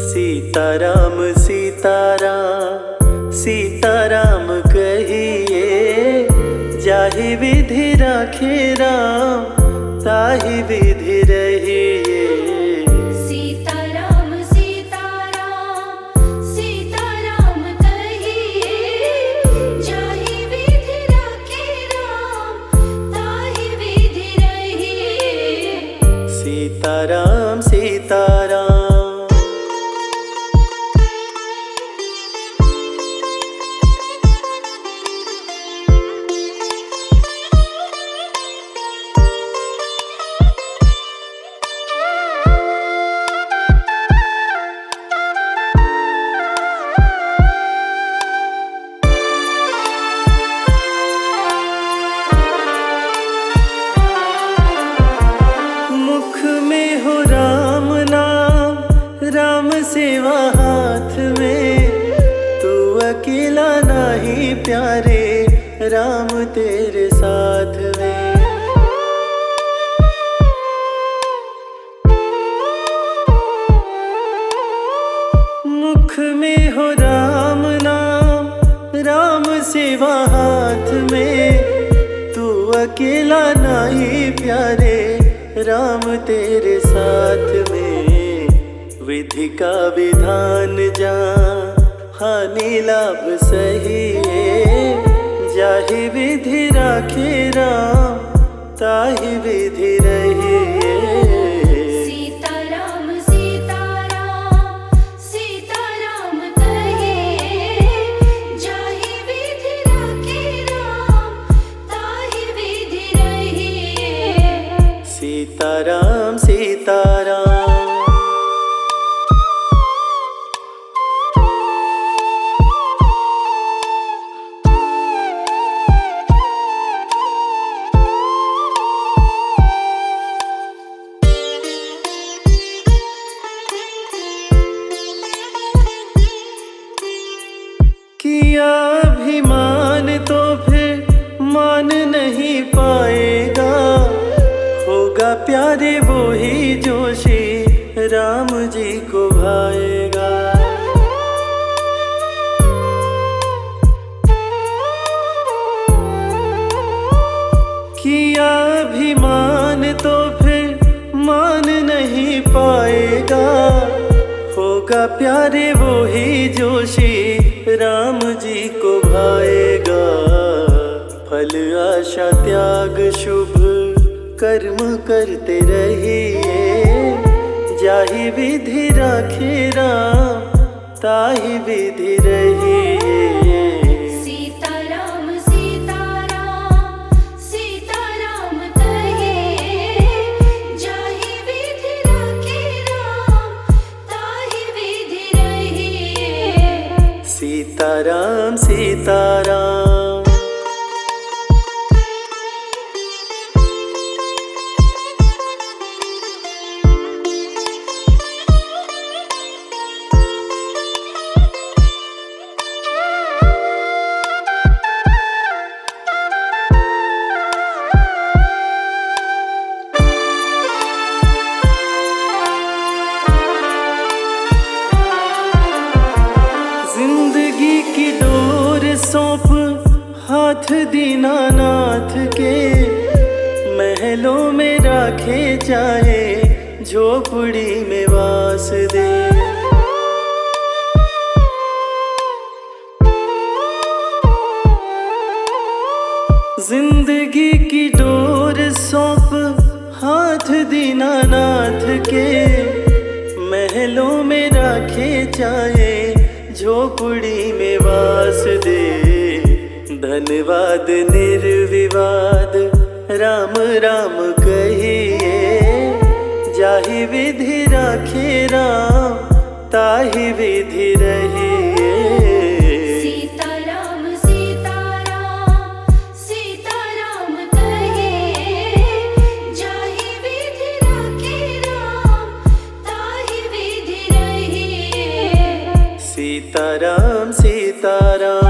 सीताराम सीताराम सीताराम कहिए, जाहि विधि राखे राम ताहि विधि रहिए। सीताराम सीताराम सीताराम कहिए, जाहि विधि राखे राम ताहि विधि रहिए। सीताराम सीताराम। राम सेवा हाथ में, तू अकेला नहीं प्यारे, राम तेरे साथ में। मुख में हो राम नाम, राम सेवा हाथ में, तू अकेला नहीं प्यारे, राम तेरे साथ में। विधि का विधान जा हानि लाभ सही है, जाहि विधि राखे राम ताहि विधि रहिए। सीताराम सीताराम सीताराम कहिए, जाहि विधि राखे राम ताहि विधि रहिए। सीताराम सीताराम। किया अभिमान तो फिर मान नहीं पाएगा, होगा प्यारे वो ही जो श्री राम जी को भाएगा। किया अभिमान तो फिर मान नहीं पाएगा, होगा प्यारे वो ही जो श्री राम जी को भाएगा। फल आशा त्याग शुभ कर्म करते रहिए, जाहि विधि राखे राम ताहि विधि रहिए। सीताराम सीताराम सीताराम कहिए, जाहि विधि राखे राम ताहि विधि रहिए। सीताराम सीताराम। जिंदगी की डोर सौंप हाथ दीनानाथ के, महलों में राखे चाहे झोपड़ी में वास दे। जिंदगी की डोर सौंप हाथ दीनानाथ के, महलों में राखे चाहे झोपड़ी में वास दे। धन्यवाद निर्विवाद राम राम कहिए, जाहि विधि राखे राम ताहि विधि रहिए। सीताराम सीताराम सीताराम कहिए, जाहि विधि राखे राम ताहि विधि रहिए। सीताराम सीताराम।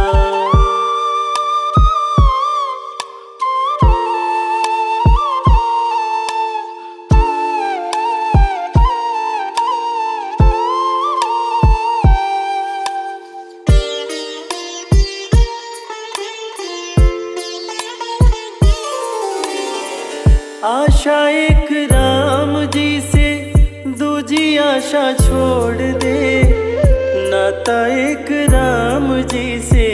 आशा छोड़ दे, नाता एक राम जी से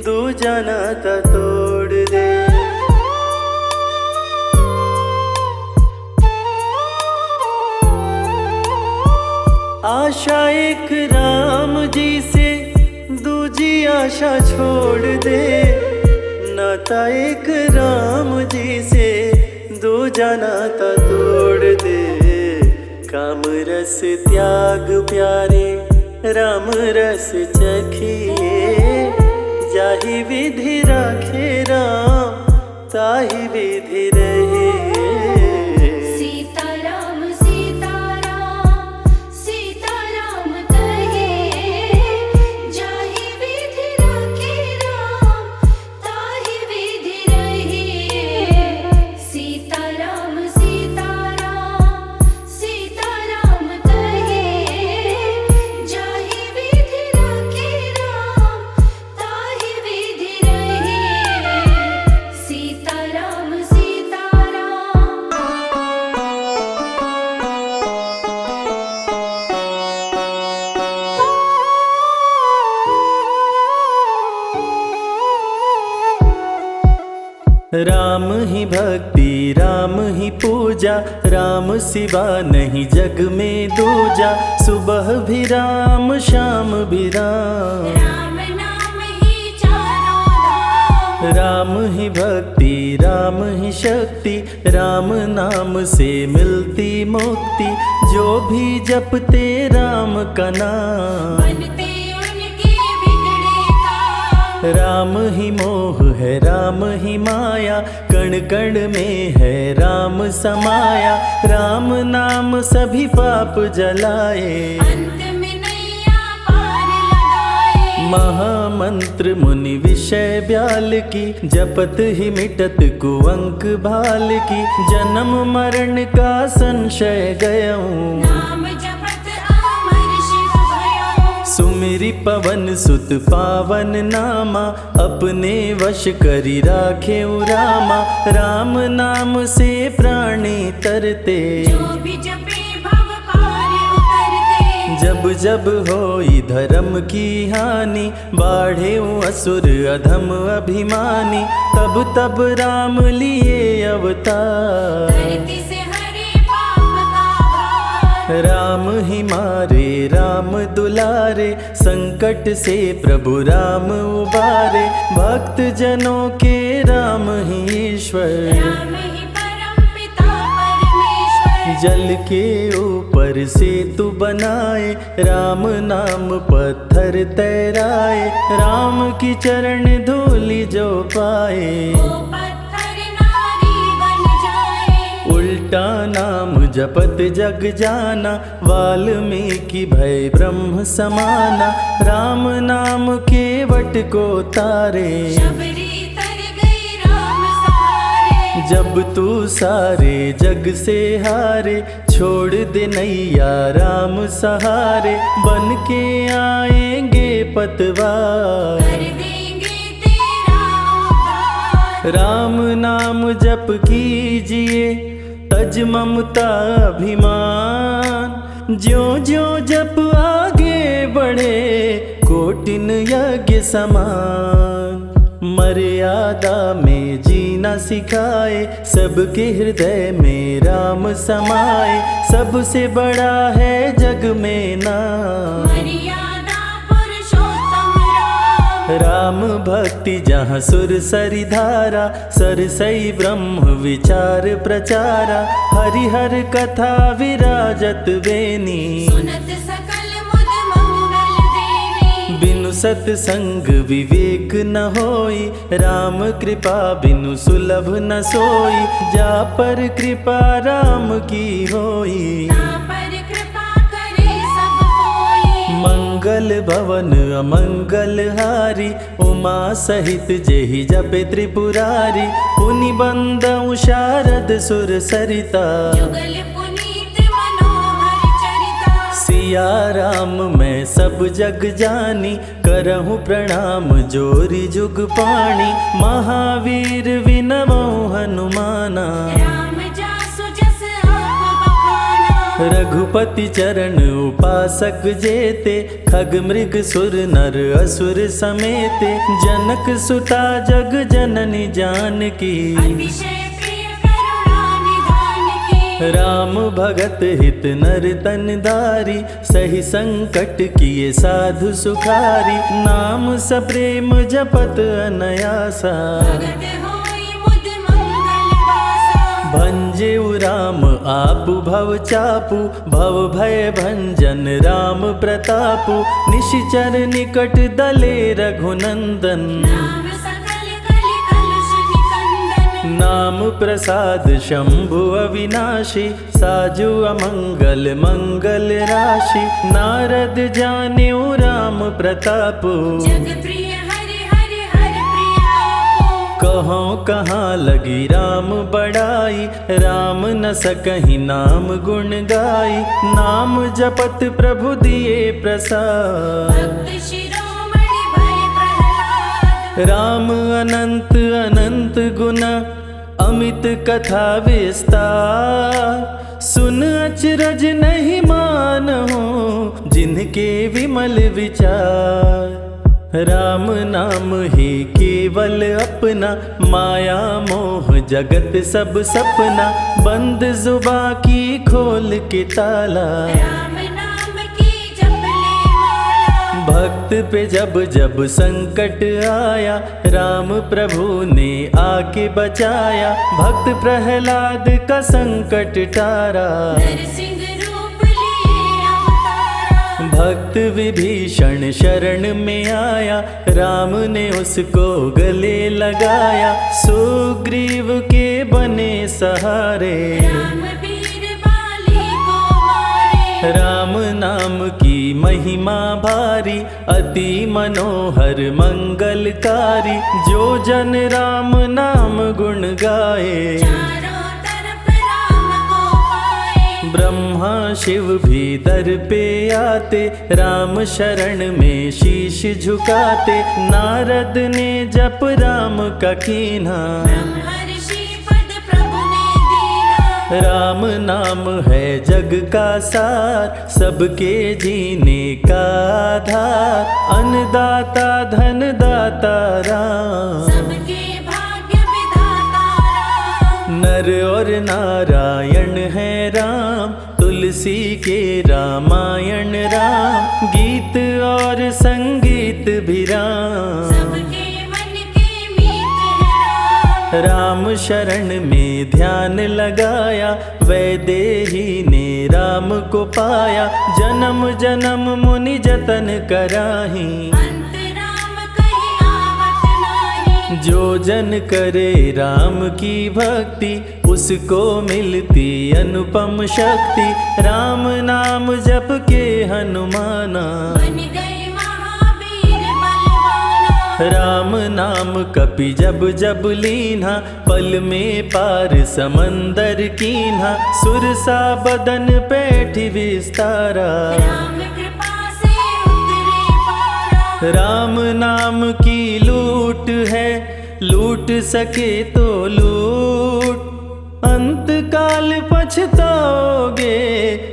दूजा नाता तोड़ दे। आशा एक राम जी से दूजी आशा छोड़ दे, नाता एक राम जी से दूजा नाता तोड़ दे। काम रस त्याग प्यारे राम रस चखिए, जाहि विधि राखे राम ताहि विधि रहे। सीताराम सीताराम सीताराम कहे, जाहि विधि राखे राम ताहि विधि रहे। सीताराम सीताराम सीताराम कहे, जाहि विधि राखे राम ताहि विधि रहे। सीताराम सीताराम। राम ही भक्ति राम ही पूजा, राम सिवा नहीं जग में दूजा। सुबह भी राम शाम भी राम, राम नाम ही चारों धाम। राम ही भक्ति राम ही शक्ति, राम नाम से मिलती मुक्ति। जो भी जपते राम का नाम, बनते उनके बिगड़े काम। राम ही मोह है राम ही माया, कण कण में है राम समाया। राम नाम सभी पाप जलाए, अंत में नैया पार लगाए। महामंत्र मुनि विषय ब्याल की, जपत ही मिटत कुअंक भाल की। जन्म मरण का संशय गयऊं, नाम जपत अमर शिव भयऊं। सुमिरि पवन सुत पावन नामा, अपने वश करी राखे रामा। राम नाम से प्राणी तरते, जो भी जपे भव पार उतरते। जब जब होई धर्म की हानि, बाढ़े असुर अधम अभिमानी। तब तब राम लिए अवतार, धरती से हरे पाप का भार। राम ही मारे राम दुलारे, संकट से प्रभु राम उबारे। भक्त जनों के राम ही ईश्वर, राम ही परम पिता परमेश्वर। जल के ऊपर सेतु बनाए, राम नाम पत्थर तैराए। राम की चरण धूलि जो पाए, वो पत्थर नारी बन जाए। उल्टा नाम जपत जग जाना, वाल्मीकि भय ब्रह्म समाना। राम नाम के वट को तारे, शबरी तर गई राम सहारे। जब तू सारे जग से हारे, छोड़ दे नैया राम सहारे। बन के आएंगे पतवार, कर देंगे तेरा उद्धार। राम नाम जप कीजिए, तज ममता अभिमान। ज्यों ज्यों जप आगे बढ़े, कोटिन यज्ञ समान। मर्यादा में जीना सिखाए, सबके हृदय में राम समाए। सबसे बड़ा है जग में नाम, मर्यादा पुरुषोत्तम राम। राम भक्ति जहाँ सुर सरि धारा, सरसई ब्रह्म विचार प्रचारा। हरिहर कथा विराजत बेनी, सुनत सकल मुद मंगल देनी। बिनु सत्संग विवेक न होई, राम कृपा बिनु सुलभ न सोई। जा पर कृपा राम की होई, ना पर कृपा करे सब कोई। मंगल भवन अमंगल हारी, उमा सहित जेहि जपे त्रिपुरारी। पुनि बंदउ शारद सुर सरिता, जुगल पुनीत मनोहर चरिता। सिया राम मैं सब जग जानी, करहूँ प्रणाम जोरी जुग पाणी। महावीर विनमौ हनुमाना, राम जासु जस आप बखाना। रघुपति चरण उपासक जेते, खग मृग सुर नर असुर समेते। जनक सुता जग जननी जानकी, अतिशय प्रिय करुणा निधान की। राम भगत हित नर तन धारी, सही संकट किए साधु सुखारी। नाम सप्रेम जपत अनयासा, भगत होई मुद मंगल वासा। भंजेउ राम आपु भव चापु, भव भय भंजन राम प्रतापु। निशिचर निकट दले रघुनंदन, नाम सकल कलि कलुष निकंदन। नाम प्रसाद शंभु अविनाशी, साजु अमंगल मंगल राशि। नारद जानेउ राम प्रतापु, जग प्रिय हरि हरि हर प्रिय आपो। कहाँ कहाँ लगी राम बड़ाई, राम न सकहि नाम गुण गाई। नाम जपत प्रभु दिए प्रसाद, भक्त शिरोमणि भय प्रहलाद। राम अनंत अनंत गुण, अमित कथा विस्तार। सुन अचरज नहीं मानहु, जिनके विमल विचार। राम नाम ही केवल अपना, माया मोह जगत सब सपना। बंद जुबा की खोल के ताला, राम नाम की जपले माला। भक्त पे जब जब संकट आया, राम प्रभु ने आके बचाया। भक्त प्रहलाद का संकट टारा, नरसिंह रूप लिए अवतारा। भक्त विभीषण शरण में आया, राम ने उसको गले लगाया। सुग्रीव के बने सहारे, राम वीर बाली को मारे। राम नाम की महिमा भारी, अति मनोहर मंगलकारी। जो जन राम नाम गुण गाए, चारों तरफ राम को पाए। ब्रह्मा शिव भी दर पे आते, राम शरण में शीश झुकाते। नारद ने जप राम का कीन्हा, ब्रह्मर्षि पद प्रभु ने दीना। राम नाम है जग का सार, सबके जीने का आधार। अन्नदाता धनदाता राम, सबके भाग्य विधाता राम। नर और नारायण है राम, तुलसी के रामायण राम। गीत और संगीत भी राम, सबके मन के मीत है राम। राम शरण में ध्यान लगाया, वैदेही ने राम को पाया। जन्म जन्म मुनि जतन कराही, अंत राम कहीं आवत नाही। जो जन करे राम की भक्ति, उसको मिलती अनुपम शक्ति। राम नाम जप के हनुमाना, बन गए महावीर बलवाना। राम नाम कपि जब जब लीन्हा, पल में पार समंदर कीन्हा। सुरसा बदन पैठी विस्तारा, राम कृपा से उतरे पारा। राम नाम की लूट है, लूट सके तो लूट। अंत काल पछताओगे,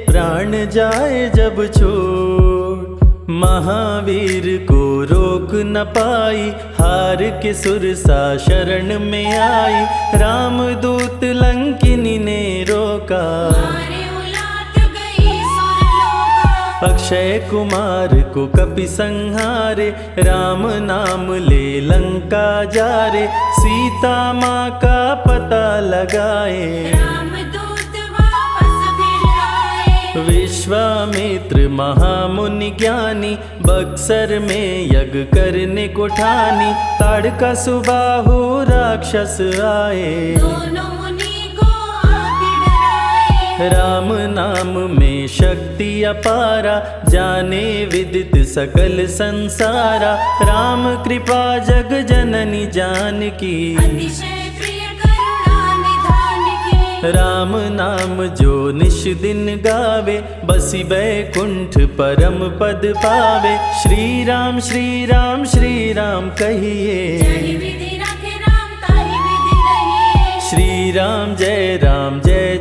प्राण जाए जब छोड़। महावीर को रोक न पाई, हार के सुरसा शरण में आई। रामदूत लंकिनी ने रोका, मारे उलाट गई सुरलोका। अक्षय कुमार को कपि संहारे। राम नाम ले लंका जारे, सीता माँ का पता लगाए। रामदूत वापस फिर आए। विश्वामित्र महामुनि ज्ञानी, बक्सर में यज्ञ करने को ठानी। ताड़का सुबाहु राक्षस आए, दोनों मुनि को आके डराए। राम नाम में शक्ति अपारा, जाने विदित सकल संसारा। राम कृपा जग जननी जानकी, अतिशय प्रिय करुणा निधान की। राम नाम जो निश दिन गावे, बसी बैकुंठ परम पद पावे। श्री राम श्री राम श्री राम कहिए, जहि विधि रखे राम ताहि विधि रहिए। श्री राम जय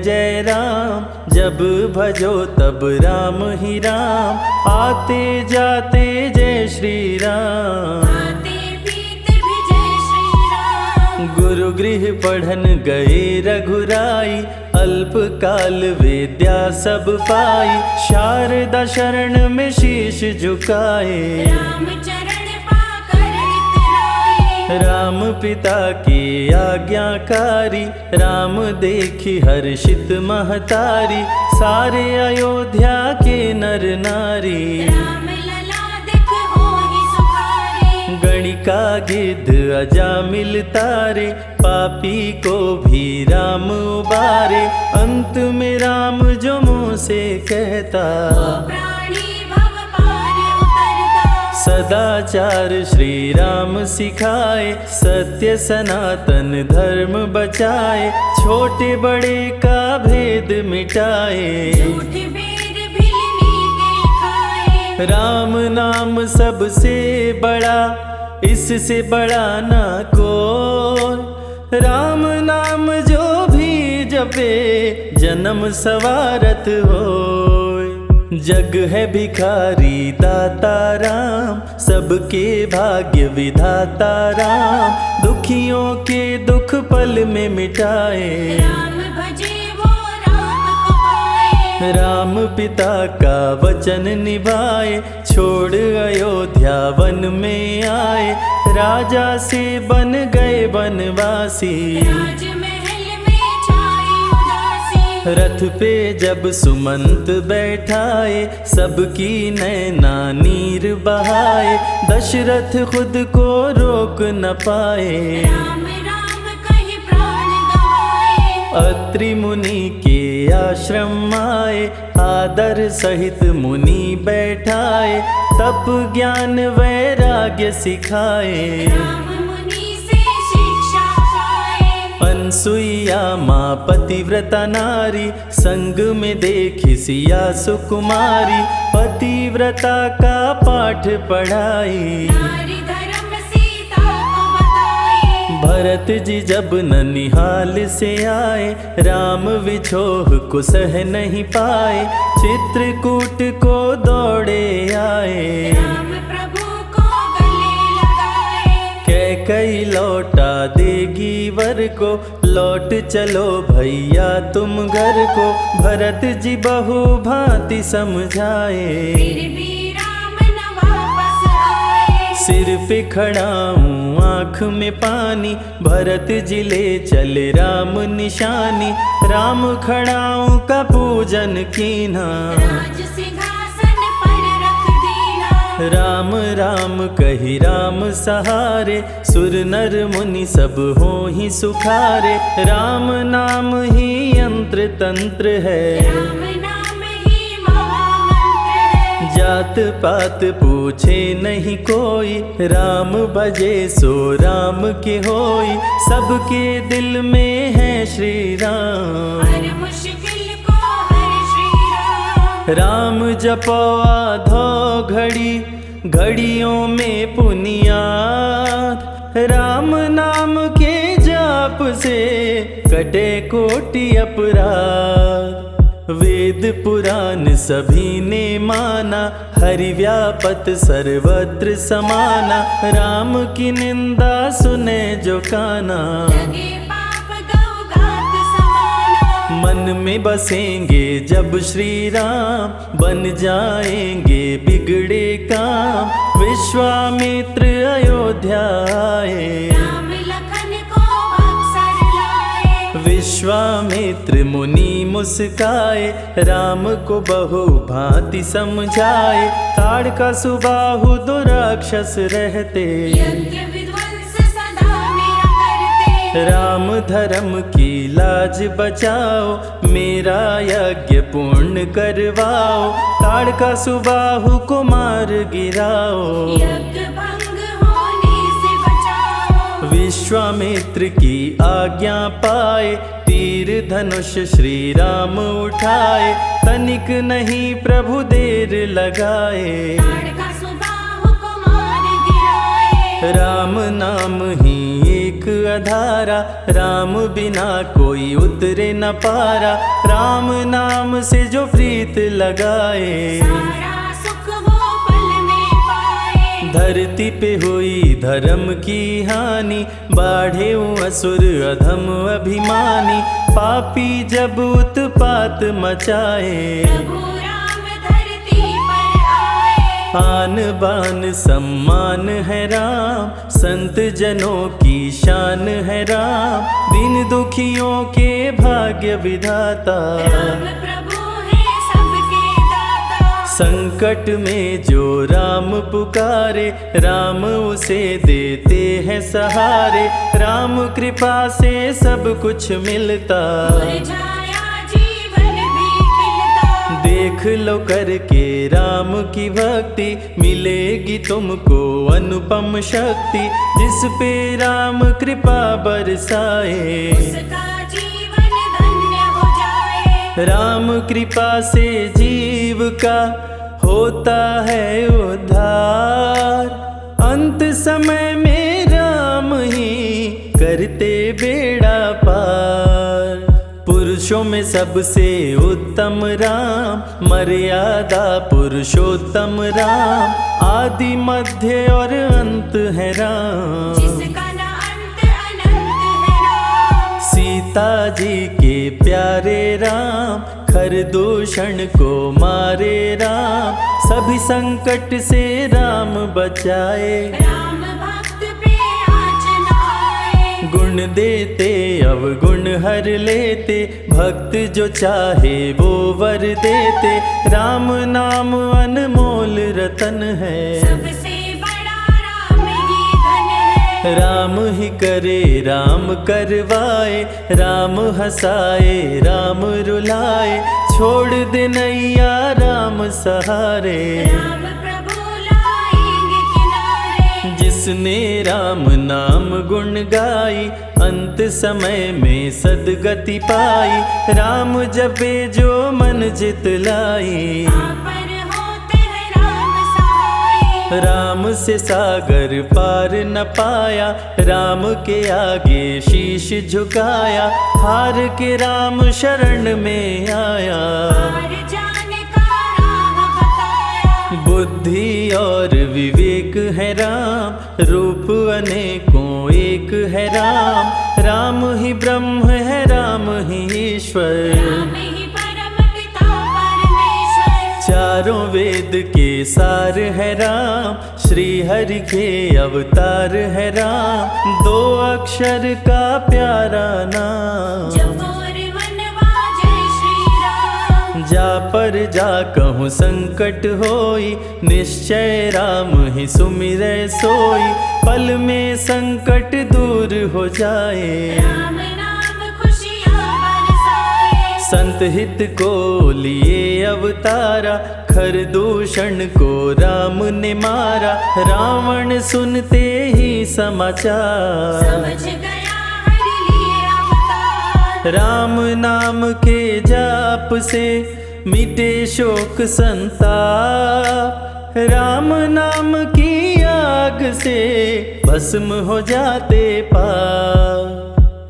जय राम, जब भजो तब राम ही राम, आते जाते जय श्री राम। आते पीते भी जय श्री राम। गुरु गृह पढ़न गए रघुराई, अल्पकाल विद्या सब पाई, शारदा शरण में शीश झुकाए। राम चरण पाकर इतराए। राम पिता की आज्ञाकारी, राम देखी हर्षित महतारी, सारे अयोध्या के नर नारी। राम लला दिख होहि सुखारे। गणिका गिद्ध अजामिल तारे, पापी को भी राम उबारे। अंत में राम जो मुँह से कहता, प्राणी भव पार उतरता। सदाचार श्री राम सिखाए, सत्य सनातन धर्म बचाए, छोटे बड़े का भेद मिटाए। झूठ भेद भिलनी के खाए। राम नाम सबसे बड़ा, इससे बड़ा ना कोई। राम नाम जो भी जपे, जन्म सवारत होय। जग है भिखारी दाता राम, सबके भाग्य विधाता राम, दुखियों के दुख पल में मिटाए। राम भजे वो राम को पाए। राम पिता का वचन निभाए, छोड़ अयोध्या वन में आए, राजा से बन गए वनवासी। राजमहल में छाई उदासी। रथ पे जब सुमंत बैठाए, सबकी नैना नीर बहाए, दशरथ खुद को रोक न पाए। राम राम कहि प्राण गवाए। अत्रि मुनि के आश्रम आए, आदर सहित मुनि बैठाए, तप ज्ञान वैराग्य सिखाए। राम मुनि से शिक्षा पाए। अनसुईया माँ पतिव्रता नारी, संग में देखी सिया सुकुमारी, पतिव्रता का पाठ पढ़ाई। नारी धर्म सीता को बताए। भरत जी जब ननिहाल से आए, राम विछोह को सह नहीं पाए, चित्रकूट को दौड़े आए। राम प्रभु को गले लगाए। कैकई लौटा देगी वर को, लौट चलो भैया तुम घर को, भरत जी बहु भांति समझाए। फिर भी राम न वापस आए। सिर पे खड़ा हूँ आँख में पानी, भरत जी ले चले राम निशानी, राम खड़ाऊँ का पूजन कीना। राज सिंहासन पर रख दीना। राम राम कही राम सहारे, सुर नर मुनि सब हो ही सुखारे। राम नाम ही यंत्र तंत्र है, राम नाम ही महामंत्र है। जात पात पूछे नहीं कोई, राम भजे सो राम के होई। सबके दिल में है श्री राम, हर मुश्किल को हर श्री राम। राम जपो आधो घड़ी, घड़ियों में पुनियाद। राम नाम के जाप से कटे कोटि अपराध। वेद पुराण सभी ने माना, हरि व्यापत सर्वत्र समाना। राम की निंदा सुने जो काना, लगे पाप गौ घात समाना। मन में बसेंगे जब श्री राम, बन जाएंगे बिगड़े काम। विश्वामित्र अयोध्या आए, राम लखन को अक्सर लाए। विश्वामित्र मुनि मुस्काए, राम को बहु भांति समझाए। ताड़का सुबाहु दो राक्षस रहते, यज्ञ विध्वंस सदा मेरा करते। राम धर्म की लाज बचाओ, मेरा यज्ञ पूर्ण करवाओ। ताड़का सुबाहु को मार गिराओ, यज्ञ भंग होने से बचाओ। विश्वामित्र की आज्ञा पाए, तीर धनुष श्री राम उठाए। तनिक नहीं प्रभु देर लगाए, ताड़का सुबाहु को मार गिराए। राम नाम ही एक एक अधारा, राम बिना कोई उतरे न पारा। राम नाम से जो प्रीत लगाए, सारा सुख वो पल में पाए। धरती पे हुई धर्म की हानि, बाढ़े असुर अधम अभिमानी। पापी जब उत्पात मचाए, प्रभु राम धरती पर आए। आन बान सम्मान है राम, संत जनों की शान है राम। दीन दुखियों के भाग्य विधाता, राम प्रभु है सबके दाता। संकट में जो राम पुकारे, राम उसे देते हैं सहारे। राम कृपा से सब कुछ मिलता, मुरझाया जीवन भी खिलता। देख लो करके राम की भक्ति, मिलेगी तुमको अनुपम शक्ति। जिस पे राम कृपा बरसाए, उसका जीवन धन्य हो जाए। राम कृपा से जीव का होता है उद्धार। अंत समय में राम ही करते बेड़ा पार। पुरुषों में सबसे उत्तम राम, मर्यादा पुरुषोत्तम राम। आदि मध्य और अंत है राम, जिसका न अंत अनंत है राम। सीता जी के प्यारे राम, खरदूषण को मारे राम। सभी संकट से राम बचाए, राम भक्त पे आँच न आए। गुण देते अवगुण हर लेते। भक्त जो चाहे वो वर देते। राम नाम अनमोल रतन है, सबसे बड़ा राम ही धन है। राम ही करे राम करवाए। राम हंसाए राम रुलाए, छोड़ दे नैया राम सहारे। राम प्रभु लाएंगे किनारे। जिसने राम नाम गुण गाई, अंत समय में सदगति पाई। राम जपे जो मन जित लाई, आप पर होते हैं राम सहाय। राम से सागर पार न पाया। राम के आगे शीश झुकाया, हार के राम शरण में आया। हार जाने का राह बताया। बुद्धि और विवेक है राम, रूप अनेकों एक है राम। राम ही ब्रह्म है, राम ही ईश्वर। राम ही परम पिता परमेश्वर। चारों वेद के सार है राम, श्री हरि के अवतार है राम। दो अक्षर का प्यारा नाम, जगोर मनवा जय श्री राम। जा पर जा कहूँ संकट होई, निश्चय राम ही सुमिरै सोई। पल में संकट दूर हो जाए, राम नाम खुशियाँ बरसाए। संत हित को लिए अवतारा। खरदूषण को राम ने मारा, रावण सुनते ही समाचार। समझ गया हरि लिए अवतार। राम नाम के जाप से मिटे शोक संताप। राम नाम की आग से भस्म हो जाते पाप।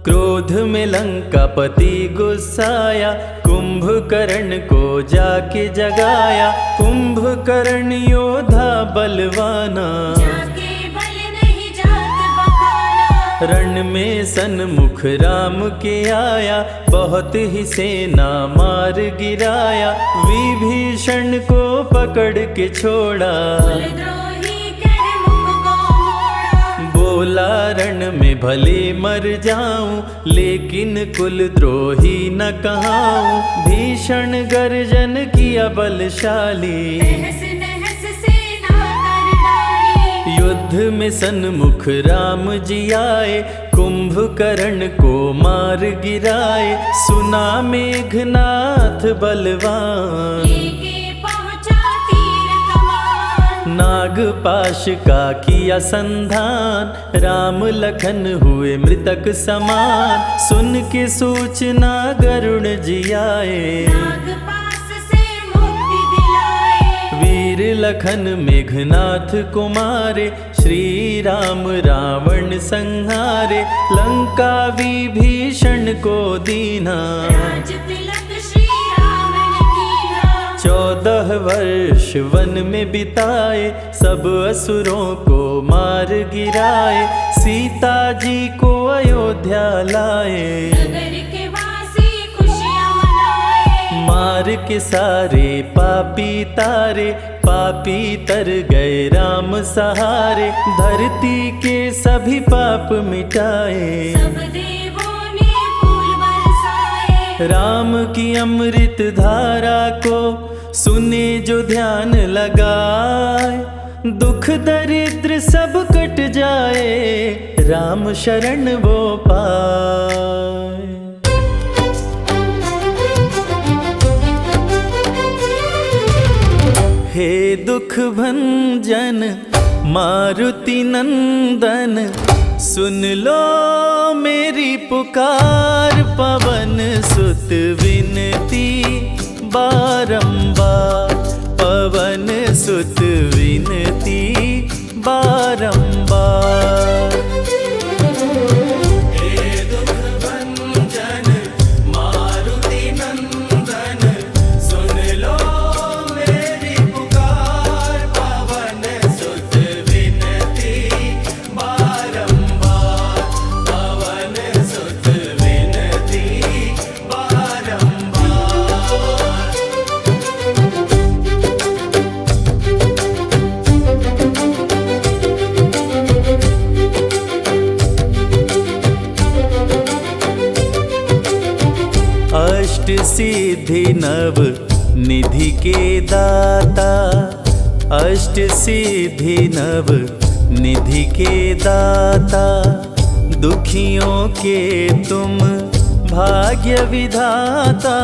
क्रोध में लंकापति गुस्साया, कुंभकर्ण को जाके जगाया। कुंभकर्ण योद्धा बलवाना, जाके बल नहीं जात बखाना। रण में सन्मुख राम के आया, बहुत ही सेना मार गिराया। विभीषण को पकड़ के छोड़ा, कुलद्रोही कर मुख को मोड़ा। बोला रण में भले मर जाऊं, लेकिन कुलद्रोही न कहाऊं। भीषण गर्जन किया बलशाली, तहस नहस सेना कर डाली। युद्ध में सन्मुख राम जी आए, कुंभकर्ण को मार गिराए। सुना मेघनाथ बलवान, लेके पहुंचा तीर कमान। नागपाश का किया संधान। राम लखन हुए मृतक समान, सुन के सूचना गरुड़ जी आए। नागपाश से मुक्ति दिलाए। वीर लखन मेघनाथ कुमारे, श्री राम रावण संहारे, लंका विभीषण को दीना। राज तिलक श्री रावण कीना। 14 वर्ष वन में बिताए, सब असुरों को मार गिराए, सीता जी को अयोध्या लाए। नगर के वासी खुशियाँ मनाए। मार के सारे पापी तारे, पापी तर गए राम सहारे, धरती के सभी पाप मिटाए। सब देवों ने फूल बरसाए। राम की अमृत धारा को सुने जो ध्यान लगाए, दुख दरिद्र सब कट जाए, राम शरण वो पाए। हे दुख भंजन मारुति नंदन, सुन लो मेरी पुकार, पवन सुत विनती बारंबार, पवन सुत विनती बारंबार। अष्ट सिद्धि नव निधि के दाता, अष्ट सिद्धि नव निधि के दाता, दुखियों के तुम भाग्य विधाता,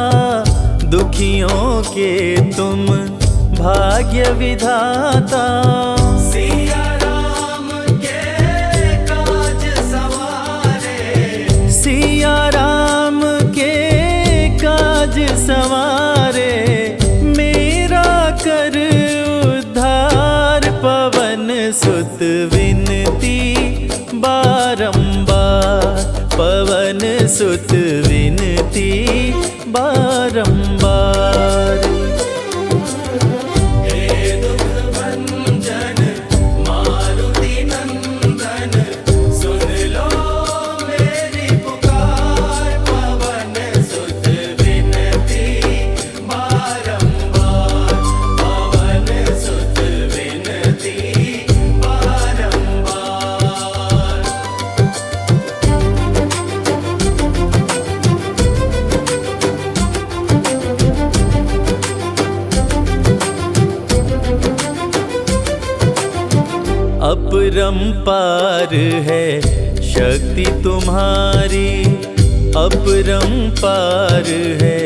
दुखियों के तुम भाग्य विधाता। सिया राम के काज सवारे, सिया राम के काज सवारे, मेरा कर उद्धार, पवन सुत विनती बारंबार, पवन सुत विनती बारंबार। अपरंपार है शक्ति तुम्हारी, अपरंपार है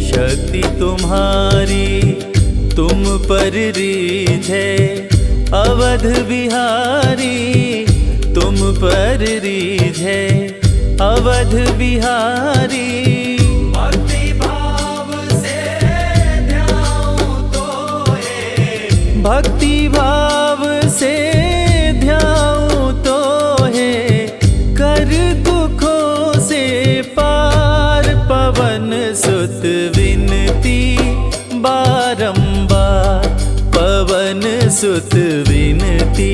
शक्ति तुम्हारी, तुम पर रीझ है अवध बिहारी, तुम पर रीझ है अवध बिहारी। भक्ति भाव से ध्याऊं तो है, भक्ति भाव से ध्याऊं तो है, कर दुखों से पार, पवन सुत विनती बारंबार, पवन सुत विनती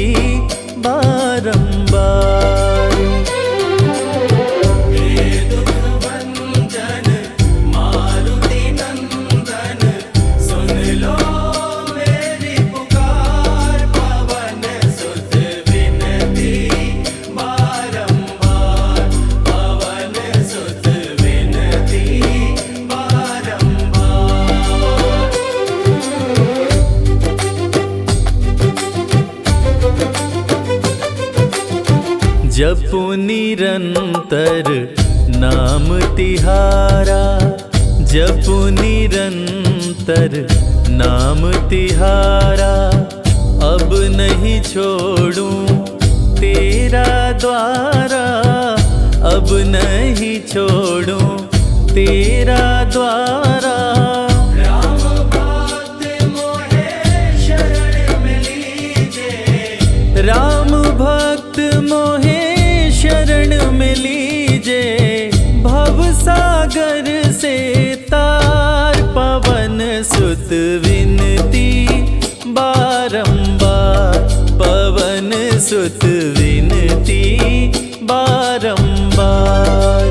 बारंबार। जपु निरंतर नाम तिहारा, जपु निरंतर नाम तिहारा, अब नहीं छोड़ूं तेरा द्वारा, अब नहीं छोड़ूं तेरा द्वारा। राम भक्त मोहे शरण मोहे शरण में लीजे भव सागर से तार। पवन सुत विनती बारंबार, पवन सुत विनती बारंबार।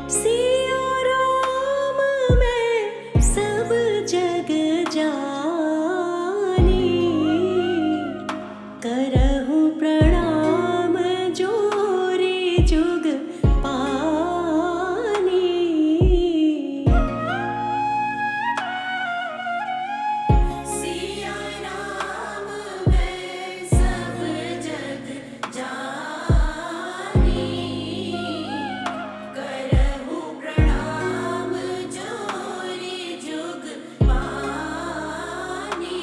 सिया राम मैं सब जग जानी, करहूँ प्रणाम जोरी जुग पानी। सिया राम मैं सब जग जानी, करहूँ प्रणाम जोरी जुग पानी।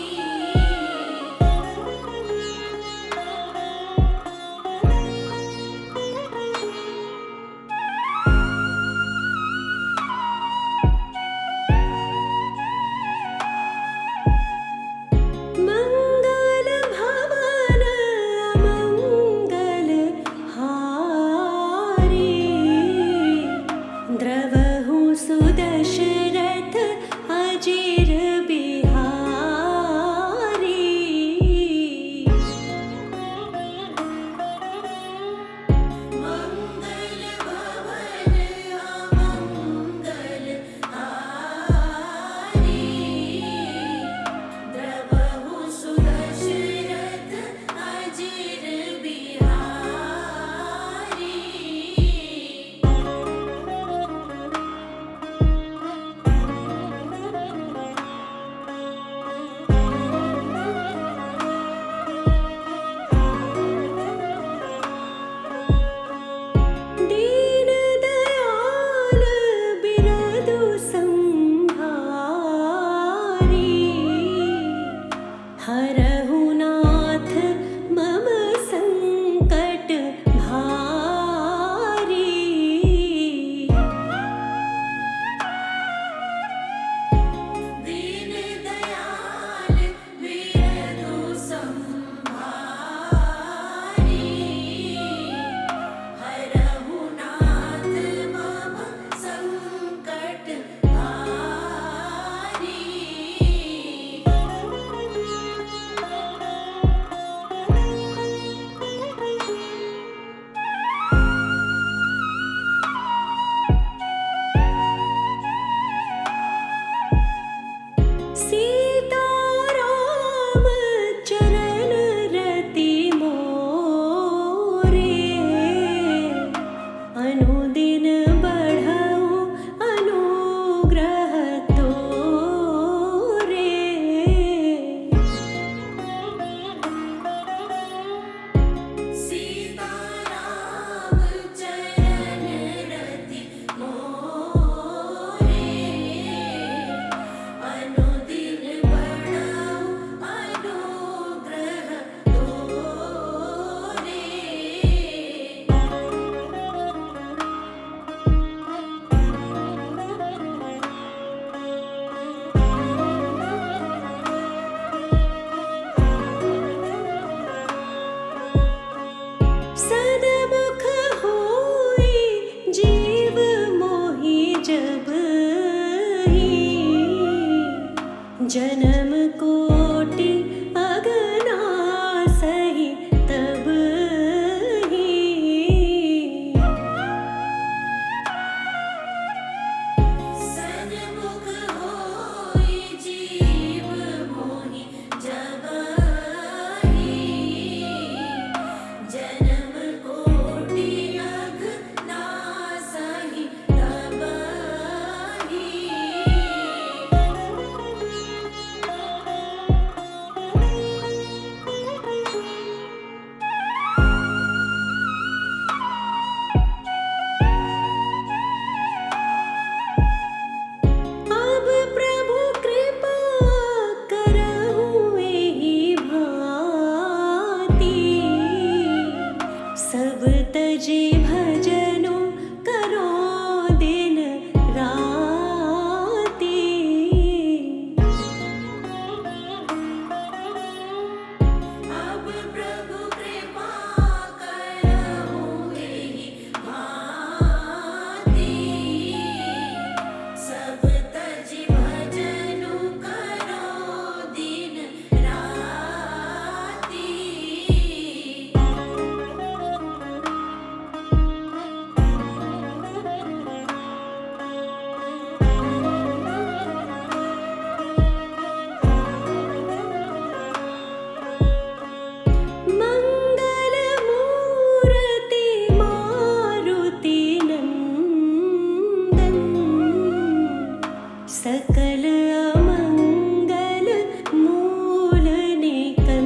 मंगल भवन अमंगल हारी, द्रवहु सुदशरथ अजिर बिहारी। मंगल भवन अमंगल हारी, द्रवहु सुदशरथ अजिर बिहारी। दीन दयाल बिरदु संहारी, हरहु नाथ मम संकट भारी। दीन दयाल बिरदु संहारी, हरहु नाथ मम संकट भारी। सीता राम चरण रति मोरे, अनुदिन बढ़ऊ अनुग्रह तोरे। सीता राम चरण रति मोरे, अनुदिन बढ़ऊ अनुग्रह तोरे। सदमुख होई जीव मोहि जब ही, जन्म कोटि अगना सही तब ही। सन्मुख होई जीव मोहि जब ही, जन्म कोटि अगना सही तब ही। सकल अमंगल मूल निकंदन।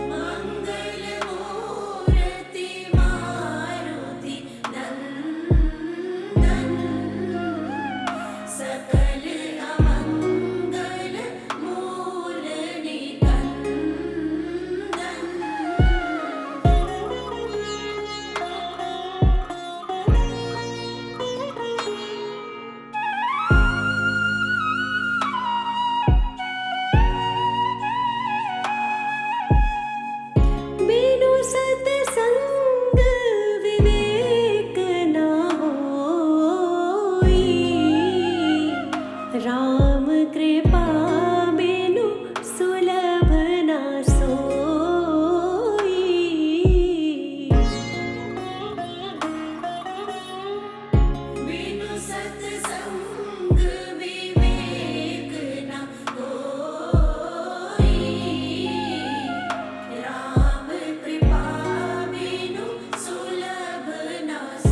मंगल मूर्ति मारुति नंदन, सकल अमंगल मूल निकंदन। बिनु सतसंग विवेक न होई, राम कृपा बिनु सुलभ न सोई। बिनु सत्संग विवेक न होई, राम कृपा बिनु सुलभ न सोई।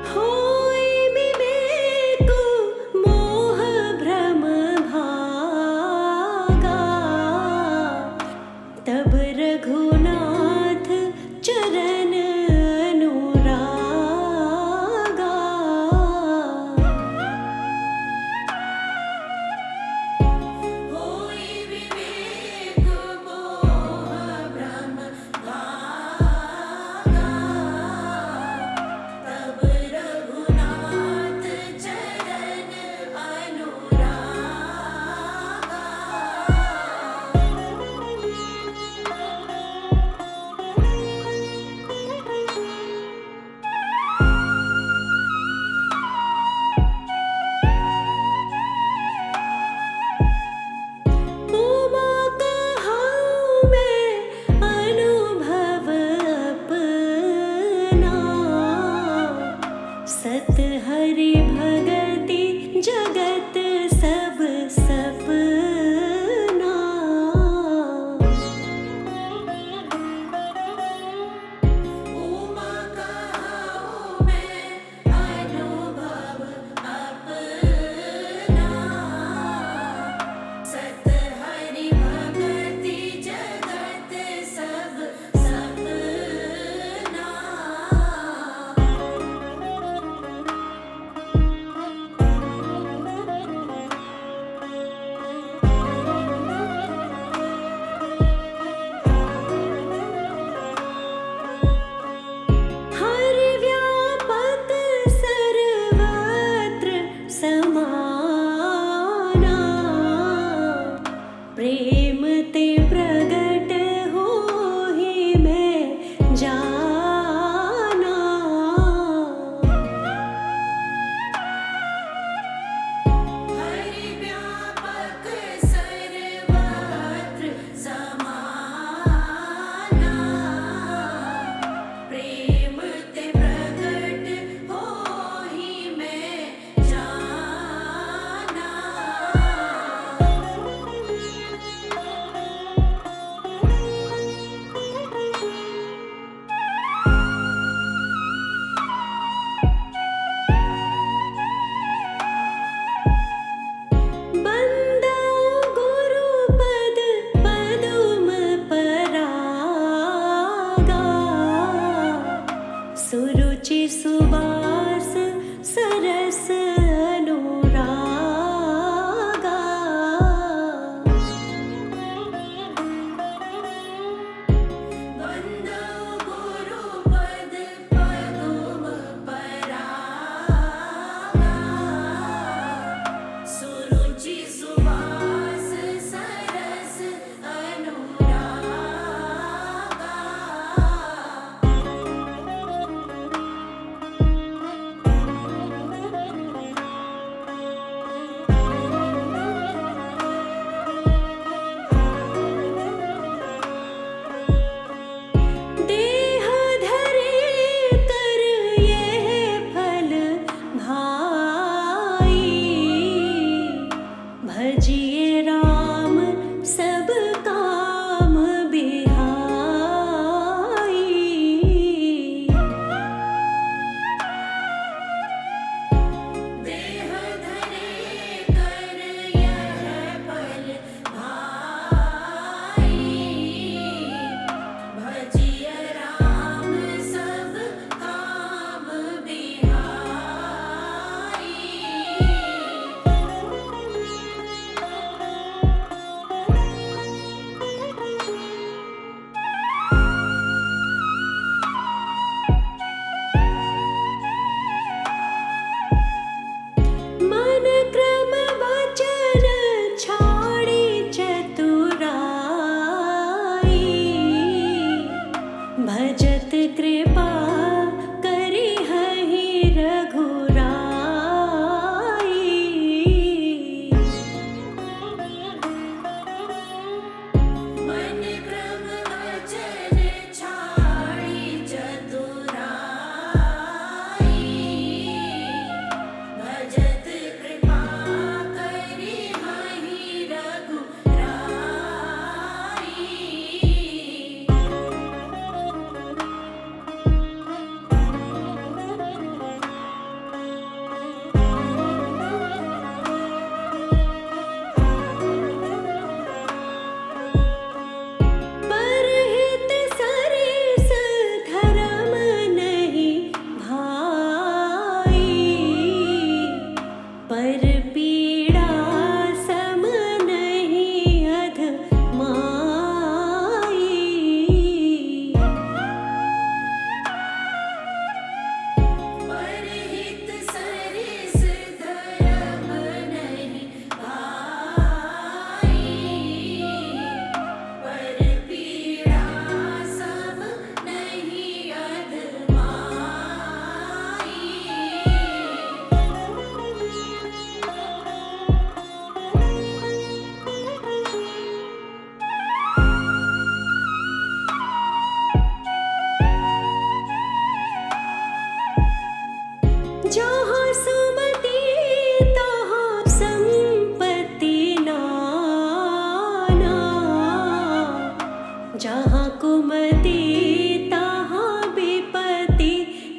होई विवेक मोह भ्रम भागा, तब रघुनाथ चरण अनुरागा। होई विवेक मोह भ्रम भागा, तब रघुनाथ चरण अनुरागा। उमा कहाँ मैं अनुभव अपना, सत हरि भगति जगत सब सपना। उमा कहाँ मैं अनुभव अपना, सत हरि भगति जगत सब सपना। हरि व्यापक सर्वत्र समाना, प्रेम ते प्रगट होहि मैं जाना। हरि व्यापक सर्वत्र समाना, प्रेम ते प्रगट होहि मैं जाना। बंदा गुरुपद पदुम परागा, सुरुचि सुबास सरस अनुरागा। बंदो गुरुपद पदुम परागा, सुरुचि सुवास सरस अनुरागा। भजत कृपा करी हहि रघुराई। मन क्रम वचन छाड़ी चतुराई। भजत कृपा करी हहि रघुराई। परहित सरिस धरम नहीं भाई। पर पीड़ा सम नहीं अधमाई। परहित सरिस धरम नहीं भाई। पर पीड़ा सम नहीं अधमाई। जहाँ सुमति तहाँ संपत्ति नाना। जहाँ कुमति तहाँ विपत्ति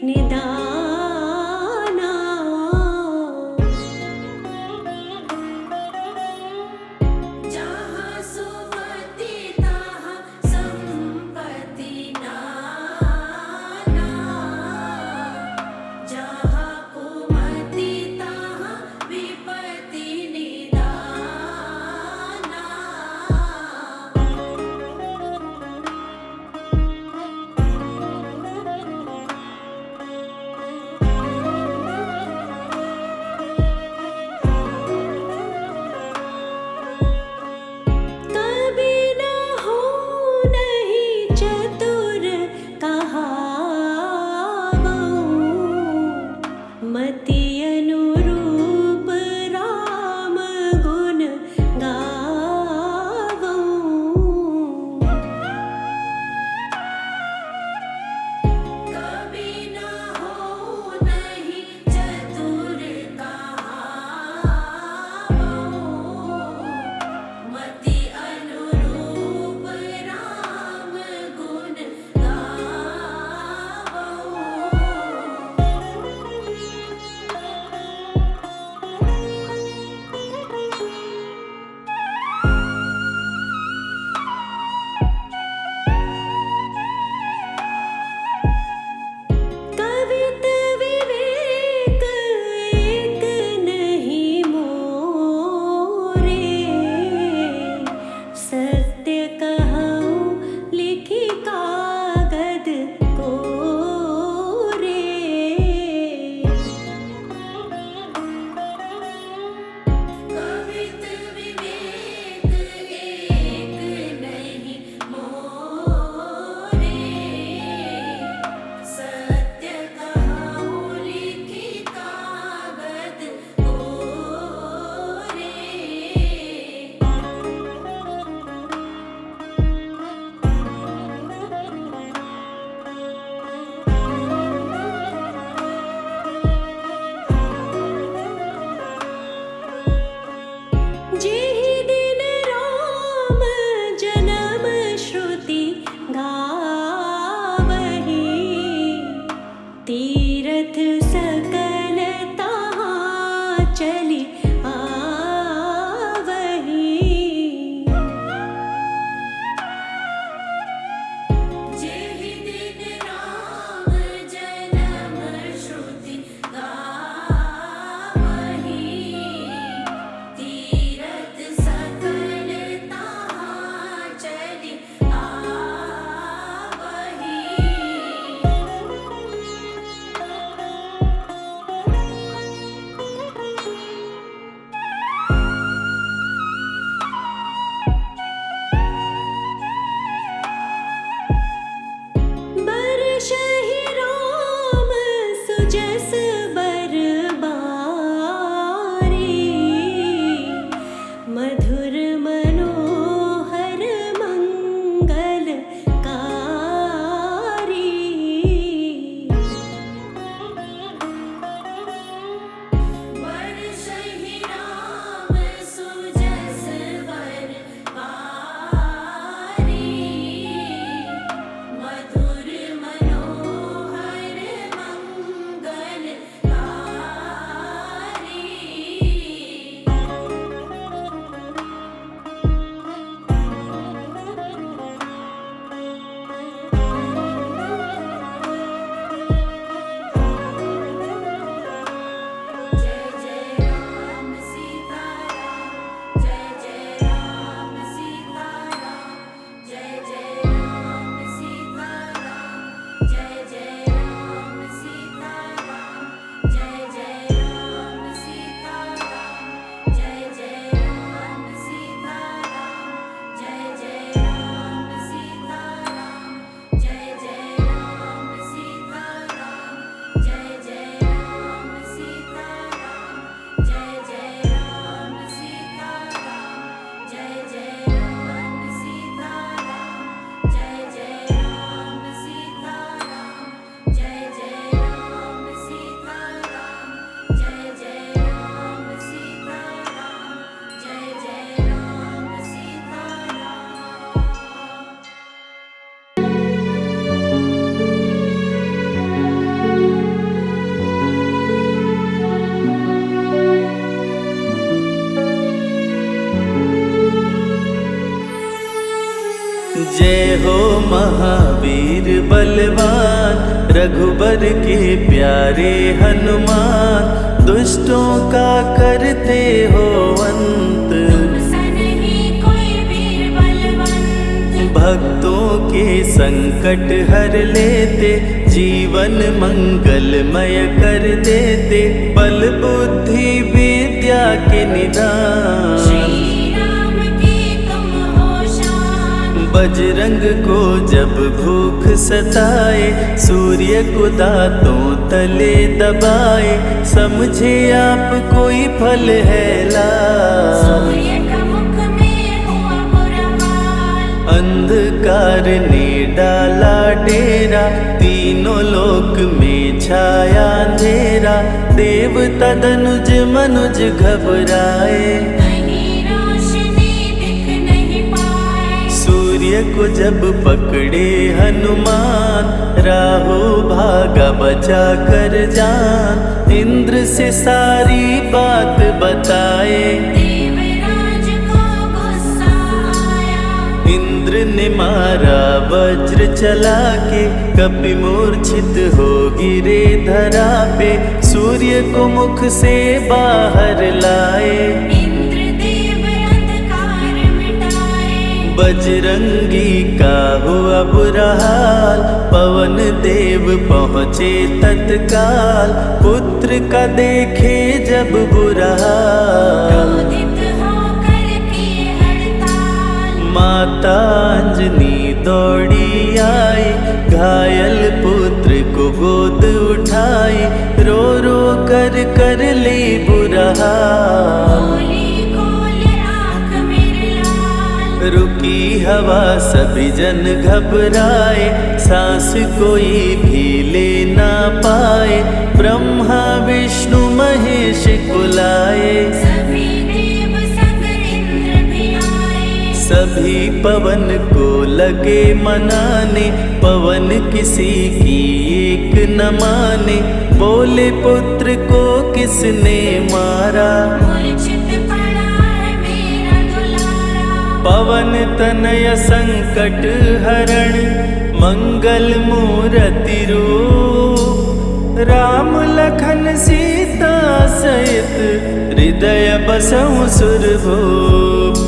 निदाना। जहाँ सुमति तहाँ संपत्ति नाना। जहाँ कुमति तहाँ विपत्ति निदाना। कभी न हो नहीं चतुर कहावऊँ। मति अनुरूप राम गुण गावऊँ। कभी न हो नहीं चतुर कहावऊँ। मति अनुरूप राम गुण कवित विवेक एक नहीं मोरे। सत्य कहूँ लिखी कागद कोरे। कवित विवेक एक नहीं मोरे। सत्य कहूँ लिखी कागद कोरे। जय जय राम सीता राम, जय जय राम सीता राम, जय जय राम सीता राम, जय जय राम सीता राम, जय जय राम सीता राम, जय जय राम सीता राम, जय जय राम सीता राम, जय जय राम सीता राम, जय जय राम सीता राम, जय जय राम सीता राम, जय जय राम सीता राम, जय जय राम सीता राम। जय हो महावीर बलवान, रघुबर के प्यारे हनुमान, दुष्टों का करते हो अंत, तुमसा नहीं कोई वीर बलवंत, भक्तों के संकट हर लेते, जीवन मंगलमय कर देते, बल बुद्धि विद्या के निदान, श्री राम की तुम हो शान, बजरंग को जब भूख सताए, सूर्य को दांतों तले दबाए, समझे आप कोई फल है लाल, सूर्य का मुख में हुआ बुरा हाल, अंधकार ने डाला डेरा, तीनों लोक में छाया अंधेरा, देवता धनुज मनुज घबराए, कहीं रोशनी दिख नहीं पाए, सूर्य को जब पकड़े हनुमान, राहु भागा बचा कर जान, इंद्र से सारी बात बताए, देवराज को गुस्सा आया, इंद्र ने मारा वज्र चला के, कपि मूर्छित हो गिरे धरा पे, सूर्य को मुख से बाहर लाए, इंद्रदेव अंधकार मिटाए, बजरंगी का हुआ बुरा हाल, पवन देव पहुँचे तत्काल, पुत्र का देखे जब बुरा हाल, क्रोधित होकर किए हड़ताल, माता अंजनी दौड़ी आई, घायल पुत्र को गोद उठाई, रो रो कर ली बुरा हाल, बोली खोल आँख मेरे लाल, रुकी हवा सभी जन घबराए, सांस कोई भी ले ना पाए, ब्रह्मा विष्णु महेश कुलाए, सभी देव संग इंद्र भी आए, सभी पवन को लगे मनाने, पवन किसी की एक न माने, बोले पुत्र को किसने मारा, मूर्छित पड़ा है मेरा दुलारा, पवन तनय संकट हरण, मंगल मूरति रूप, राम लखन सीता सहित, हृदय बसहु सुरभूप,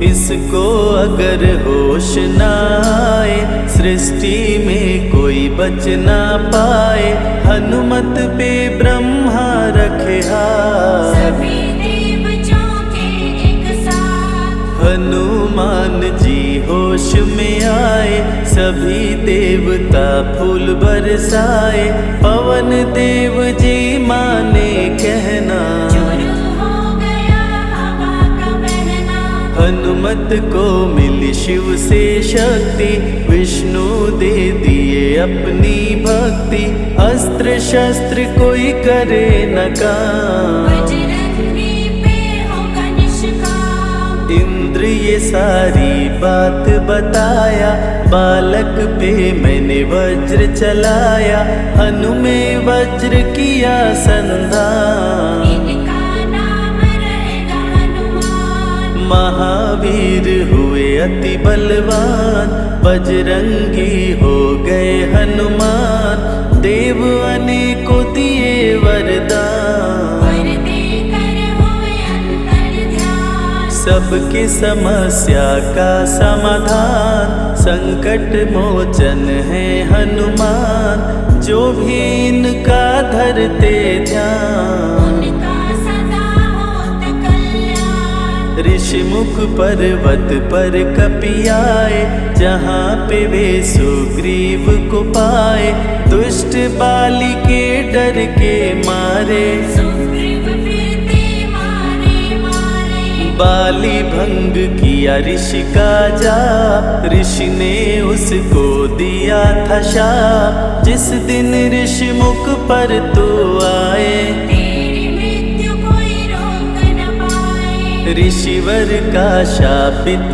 इसको अगर होश न आए, सृष्टि में कोई बच ना पाए, हनुमत पे ब्रह्मा रखे हाथ, सभी देव चौंके एक साथ, हनुमान जी होश में आए, सभी देवता फूल बरसाए, पवन देव जी माने कहना, शुरू हो गया हवा का बहना, हनुमत को मिली शिव से शक्ति, विष्णु दे दिए अपनी भक्ति, अस्त्र शस्त्र कोई करे न काम, बजरंगी पे होगा निष्काम, इंद्र ये सारी बात बताया, बालक पे मैंने वज्र चलाया, हनु में वज्र किया संधान, इनका नाम रहेगा हनुमान, महावीर हुए अति बलवान, बजरंगी हो गए हनुमान, देव अनेकों दिए वरदान, वर देकर हुए अंतर ध्यान, सबकी समस्या का समाधान, संकट मोचन है हनुमान, जो भी इनका धरते ध्यान। उनका सदा होत कल्याण। ऋषि मुख पर्वत पर कपियाए, जहाँ पे वे सुग्रीव को पाए। दुष्ट बाली के डर के मारे, सुग्रीव फिरते मारे मारे। बाली भंग किया ऋषि का जाप, ऋषि ने उसको दिया था शाप। जिस दिन ऋषि मुख पर तो आए, तेरी मृत्यु कोई रोक न पाए। ऋषिवर का शापित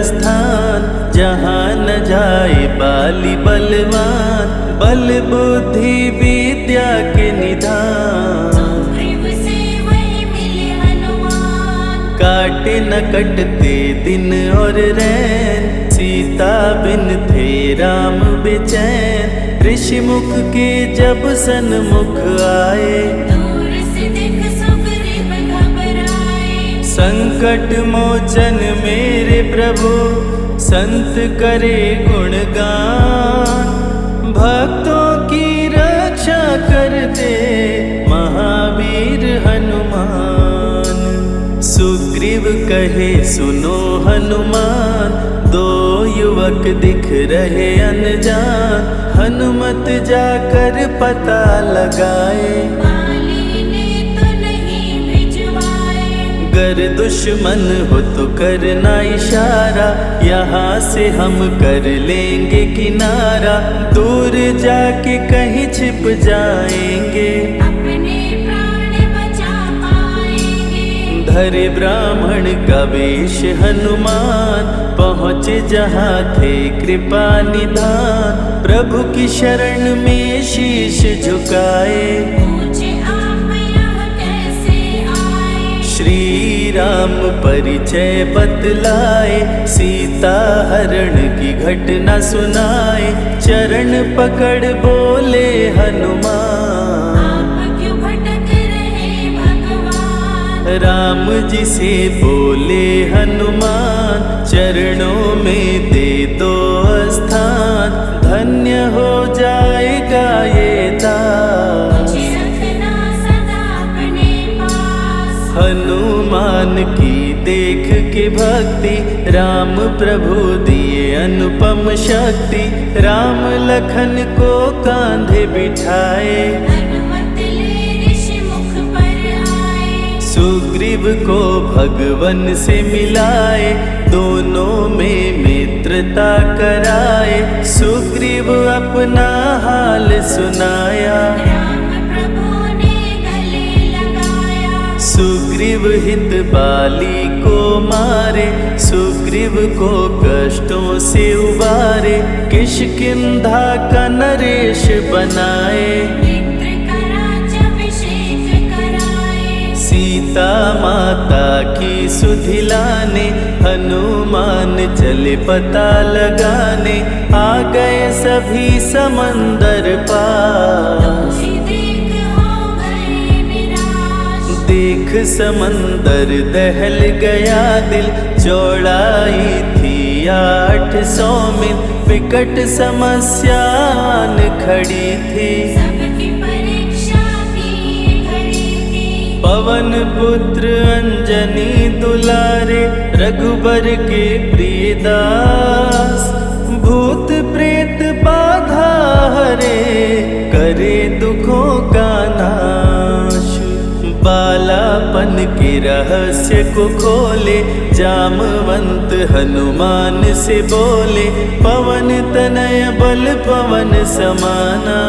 स्थान, जहाँ न जाए बाली बलवान। बल बुद्धि विद्या के निधान, सुग्रीव से वही मिले हनुमान। काटे न कटते दिन और रैन, सीता बिन थे राम बेचैन। ऋषि मुख के जब सन्मुख आए, दूर से देख सुग्रीव घबराए। संकट मोचन मेरे प्रभु, संत करे गुणगान। भक्तों की रक्षा करते महावीर हनुमान। सुग्रीव कहे सुनो हनुमान, दो युवक दिख रहे अनजान। हनुमत जाकर पता लगाए, बाली ने तो नहीं भिजवाए। गर दुश्मन हो तो करना इशारा, यहाँ से हम कर लेंगे किनारा। दूर जाके कहीं छिप जाएंगे, अपने प्राण बचा पाएंगे। धरे ब्राह्मण का वेश हनुमान, पहुँचे जहाँ थे कृपा निधान। प्रभु की शरण में शीश झुकाए, पूछे आप यहाँ कैसे आए। श्री राम परिचय बतलाए, सीता हरण की घटना सुनाए। चरण पकड़ बोले हनुमान, आप क्यों भटक रहे भगवान। राम जी से बोले हनुमान, चरणों में दे दो स्थान। धन्य हो जाएगा ये दास, मुझे रखना सदा अपने पास। हनुमान की देख के भक्ति, राम प्रभु दिए अनुपम शक्ति। राम लखन को कांधे बिठाए, हनुमत ले ऋषि मुख पर आए। सुग्रीव को भगवन से मिलाए, दोनों में मित्रता कराए। सुग्रीव अपना हाल सुनाया, राम प्रभु ने गले लगाया। सुग्रीव हित बाली को मारे, सुग्रीव को कष्टों से उबारे। किष्किंधा का नरेश बनाए, मित्र का राज्याभिषेक कराए। सीता माता की सुधि लाने, हनुमान चले पता लगाने। आ गए सभी समंदर पार, तुझे देख हो गए निराश। देख समंदर दहल गया दिल। चौड़ाई थी 800 मील, विकट समस्यान खड़ी थी। सबकी परीक्षा की घड़ी थी। पवन पुत्र अंजनी दुलारे, रघुबर के प्रिय दास। भूत प्रेत बाधा हरे, करे दुखों का नाश। बालापन के रहस्य को खोले, जामवंत हनुमान से बोले। पवन तनय बल पवन समाना,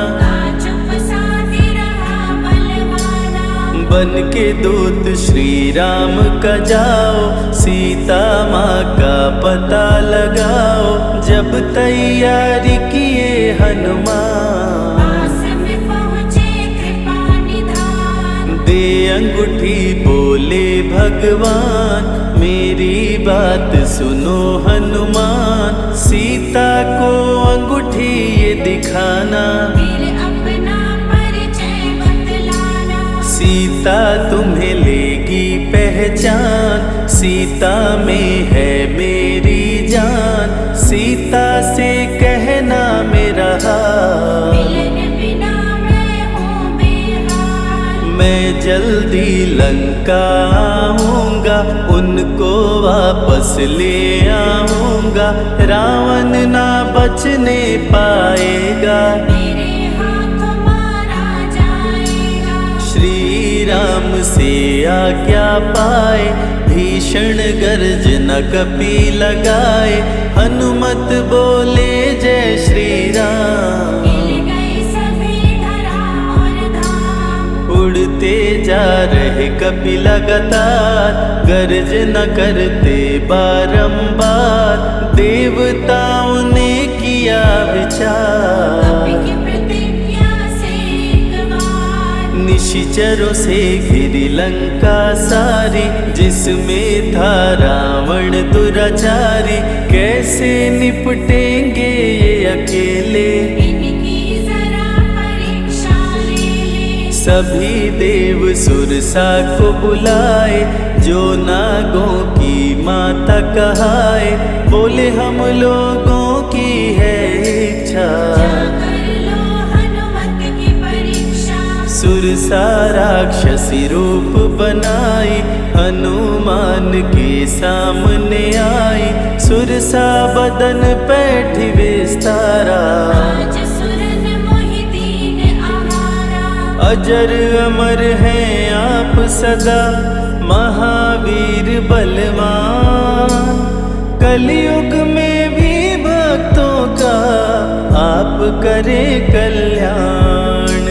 चुप साधे रहा बलवाना। बन के दूत श्री राम का जाओ, सीता माँ का पता लगाओ। जब तैयारी किए हनुमान, पास में पहुँचे कृपा निधान। दे अंगूठी बोले भगवान, मेरी बात सुनो हनुमान। सीता को अंगूठी ये दिखाना, फिर अपना परिचय बतलाना। सीता तुम्हें लेगी पहचान। सीता में है मेरी जान, सीता से कहना मेरा हाल। जल्दी लंका आऊंगा, उनको वापस ले आऊंगा, रावण ना बचने पाएगा। मेरे हाथों मारा जाएगा। श्री राम से आज्ञा पाए, भीषण गर्जना कपि लगाए, हनुमत बोले जय श्री राम। हिल गए सभी धरा और धाम। उड़ते जा रहे कपि लगातार, गर्जना करते बारंबार, देवताओं ने किया विचार। कपि की प्रतिज्ञा से एक बार, निशिचरों से घिरी लंका सारी, जिसमें था रावण दुराचारी, कैसे निपटेंगे ये अकेले। इनकी जरा परीक्षा ले ले। सभी देव सुरसा को बुलाए, जो नागों की माता कहाए, बोले हम लोगों की है इच्छा। जाकर लो हनुमत की परीक्षा। सुरसा राक्षसी रूप बनाई, हनुमान के सामने आई, सुरसा बदन पैठी विस्तारा। आज सुरन मोहि दीन आहारा। अजर अमर हैं आप सदा, महावीर बलवान, कलयुग में भी भक्तों का आप करें कल्याण।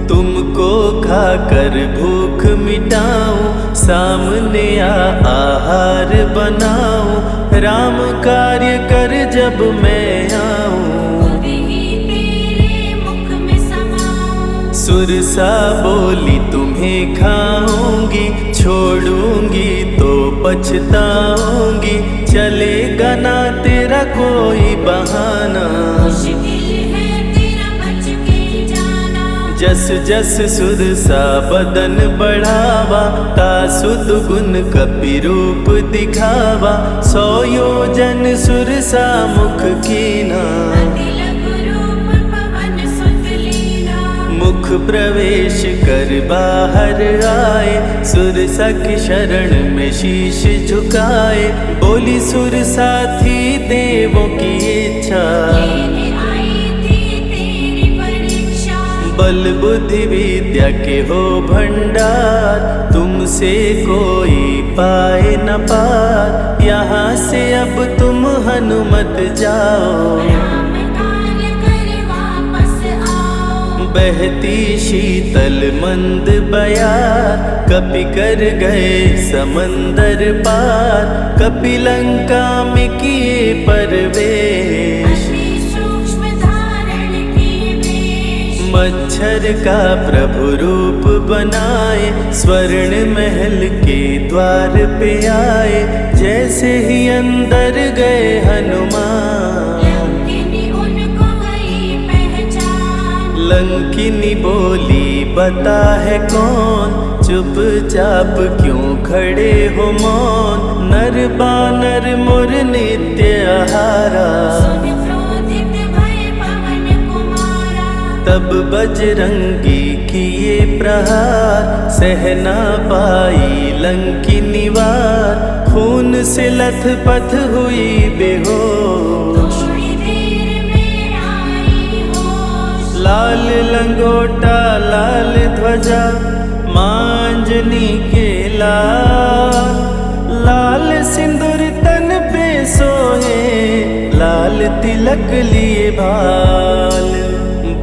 तुमको खाकर भूख मिटाऊं, सामने आहार बनाऊं, राम कार्य कर जब मैं आऊं। खुद ही तेरे मुख में समाऊं। सुरसा बोली तुम्हें खाऊंगी, छोड़ूंगी तो पछताऊंगी, चलेगा ना तेरा कोई बहाना। मुश्किल है तेरा बच के जाना। जस जस सुरसा बदन बढ़ावा, तासुद गुण कपि रूप दिखावा, 100 योजन सुरसा मुख कीना। अति लघु रूप पवन सुत लीना। मुख प्रवेश कर बाहर आए, सुरसा की शरण में शीश झुकाए, बोली सुरसा थी देवों की इच्छा। लेने आई थी तेरी परीक्षा। बल बुद्धि विद्या के हो भंडार, तुमसे कोई पाए न पार, यहाँ से अब तुम हनुमत जाओ। राम कार्य कर वापस आओ। बहती शीतल मंद बयार, कपि कर गए समंदर पार, कपि लंका में किए प्रवेश। अति सूक्ष्म धारण की वेश। मच्छर का प्रभु रूप बनाए, स्वर्ण महल के द्वार पे आए, जैसे ही अंदर गए हनुमान। लंकिनी उनको गई पहचान। लंकिनी बोली बता है कौन, चुपचाप क्यों खड़े हो मौन, नर बानर मोर नित्य आहारा। सुन क्रोधित भय पवन कुमारा। तब बजरंगी किए प्रहार, सहना पाई लंकिनी वार, खून से लथपथ हुई बेहोश। थोड़ी देर में आई होश। लाल लंगोटा लाल ध्वजा, मांजनी के लाल, लाल सिंदूर तन पे सोहे, लाल तिलक लिए भाल।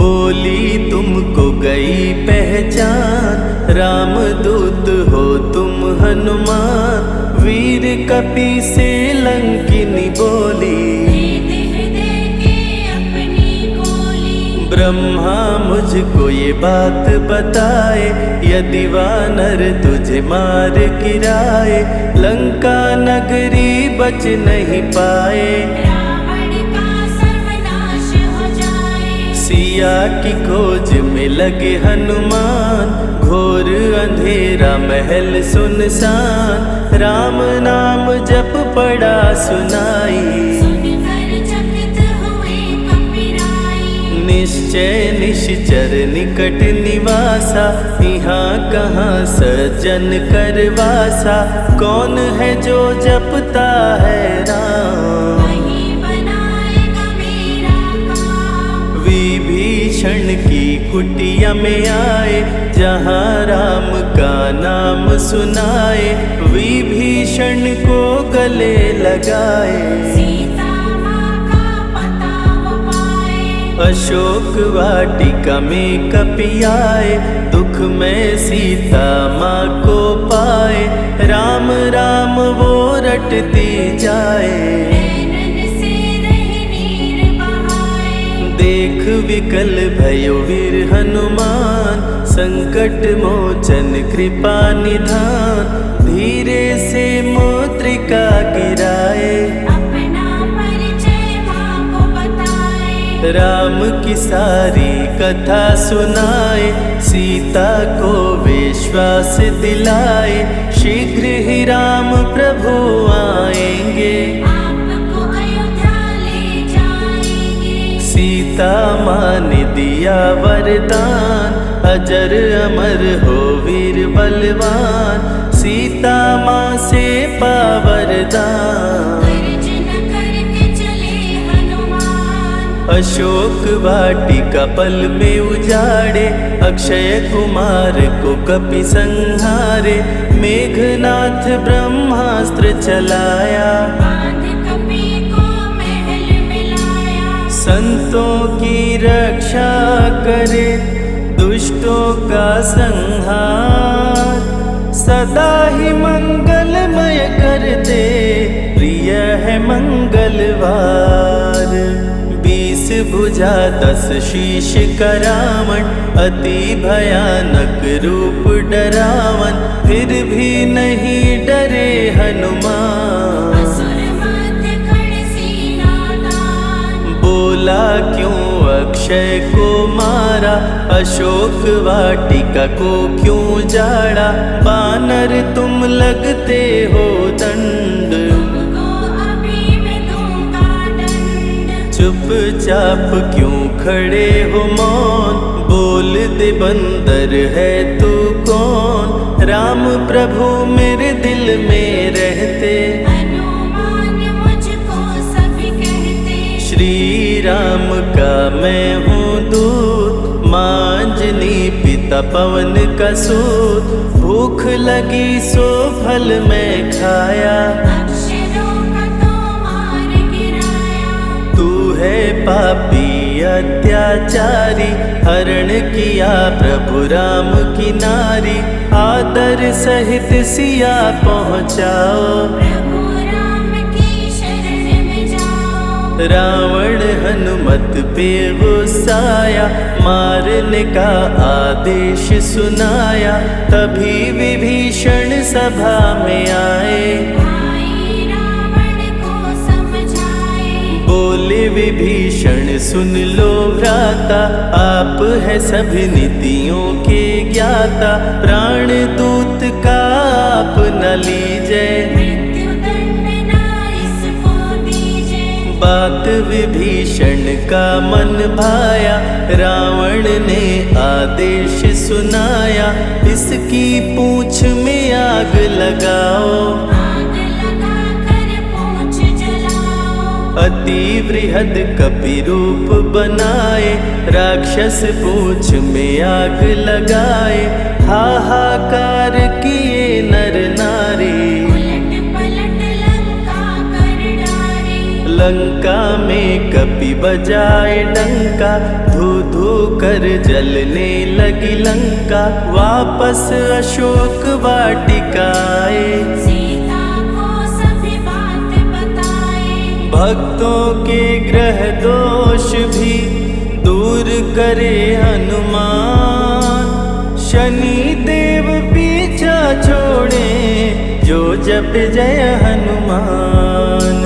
बोली तुमको गई पहचान, रामदूत हो तुम हनुमान, वीर कपि से लंकिनी बोली। हृदय के अपनी गोली। ब्रह्मा मुझको ये बात बताए, यदि वानर तुझे मार गिराए, लंका नगरी बच नहीं पाए। रावण का सर्वनाश हो जाए। सिया की खोज में लगे हनुमान, घोर अंधेरा महल सुनसान, राम नाम जप पड़ा सुनाई। सुनकर चकित हुए कपिराई। निश्चय निश्चर निकट निवासा, यहाँ कहाँ सज्जन करवासा। कौन है जो जपता है राम, वही बनाएगा मेरा काम। विभीषण की कुटिया में आए, जहाँ राम का नाम सुनाए। विभीषण को गले लगाए, सीता माँ का पता वो पाए। अशोक वाटिका में कपियाए, दुख में सीता माँ को पाए। राम राम वो रटती जाए, नैनन से रहे नीर बहाए। देख विकल भयो वीर हनुमान, संकट मोचन कृपा निधान। धीरे से मुद्रिका गिराए, अपना परिचय माँ को बताए। राम की सारी कथा सुनाए, सीता को विश्वास दिलाए। शीघ्र ही राम प्रभु आएंगे, आपको अयोध्या ले जाएंगे। सीता माँ ने दिया वरदान, अजर अमर हो वीर बलवान। सीता माँ से पा वरदान, गर्जन करके चले हनुमान। अशोक वाटिका पल में उजाड़े। अक्षय कुमार को कपि संहारे, मेघनाथ ब्रह्मास्त्र चलाया। बांध कपि को महल में लाया। संतों की रक्षा करे, दुष्टों का संहार। सदा ही मंगलमय करते, प्रिय है मंगलवार। 20 भुजा 10 शीश का रावण, अति भयानक रूप डरावन। फिर भी नहीं डरे हनुमान, असुर मध्य खड़े सीना तान। बोला क्यों अक्षय को मारा, अशोक वाटिका को क्यों जाड़ा। बानर तुम लगते हो दंड, तुमको अभी मैं दूंगा दंड। चुपचाप क्यों खड़े हो मौन, बोल दे बंदर है तू कौन। राम प्रभु मेरे दिल में रहते, हनुमान मुझको सभी कहते। श्री राम का मैं हूँ दूत, मांजनी पिता पवन का सूत। भूख लगी सो फल मैं खाया, अक्षरों का तो मार गिराया। तू है पापी अत्याचारी। हरण किया प्रभु राम की नारी, आदर सहित सिया पहुँचाओ। प्रभु राम की शरण में जाओ। रावण हनुमत पे गुस्साया, मारने का आदेश सुनाया। तभी विभीषण सभा में आए, भाई रावण को समझाए। बोले विभीषण सुन लो भ्राता, आप है सभी नीतियों के ज्ञाता। प्राण दूत का आप न लीजिए, मृत्यु दंड ना इसको दीजिए। बात विभीषण का मन भाया। रावण ने आदेश सुनाया, इसकी पूंछ में आग लगाओ। आग लगा कर पूंछ जलाओ। अति वृहद कपि रूप बनाए, राक्षस पूंछ में आग लगाए। हाहाकार किए नर नारी, उलट पलट लंका कर डारे। लंका में कपि बजाए डंका। धू धू कर जलने लगी लंका, वापस अशोक वाटिका आए। सीता को सभी बात बताए। भक्तों के ग्रह दोष भी दूर करे हनुमान। शनि देव पीछा छोड़े, जो जप जय हनुमान।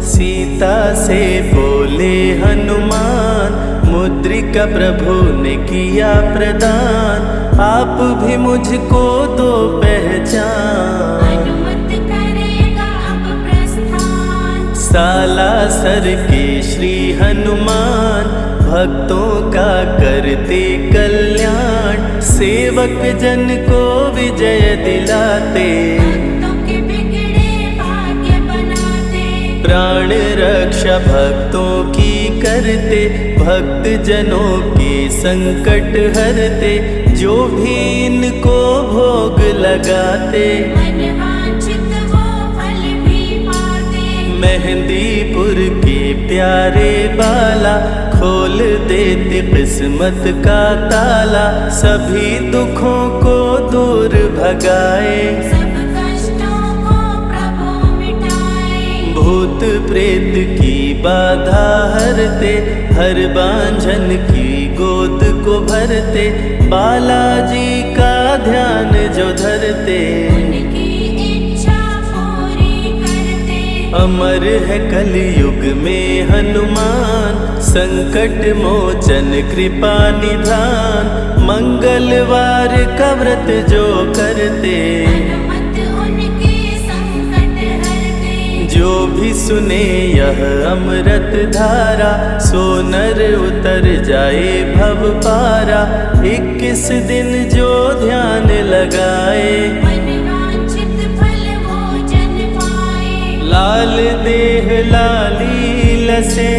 सीता से बोले हनुमान, मुद्रिका प्रभु ने किया प्रदान। आप भी मुझको दो पहचान, अनुमत करेगा अब प्रस्थान। सालासर के श्री हनुमान। भक्तों का करते कल्याण, सेवक जन को विजय दिलाते, भक्तों के बिगड़े भाग्य बनाते, प्राण रक्षा भक्तों की करते, भक्त जनों के संकट हरते, जो भी इनको भोग लगाते, मनवांछित वो फल भी पाते। मेहंदीपुर के प्यारे बाला, खोल देते किस्मत का ताला, सभी दुखों को दूर भगाए, सब कष्टों को प्रभु मिटाए। भूत प्रेत की बाधा हरते, हर बांझन की गोद को भरते, बालाजी का ध्यान जो धरते, उनकी इच्छा पूरी करते। अमर है कलयुग में हनुमान, संकट मोचन कृपा निधान, मंगलवार का व्रत जो करते, हनुमत उनके संकट हरते। जो भी सुने यह अमृत धारा, सो नर उतर जाए भव पारा, 21 दिन जो ध्यान लगाए, मनवांछित फल वो जन पाए। लाल देह लाली लसे,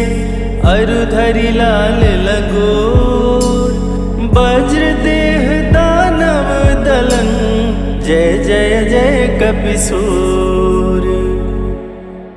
अरुधरि लाल लगोर, वज्र देह दानव दलन, जय जय जय कपिसूर।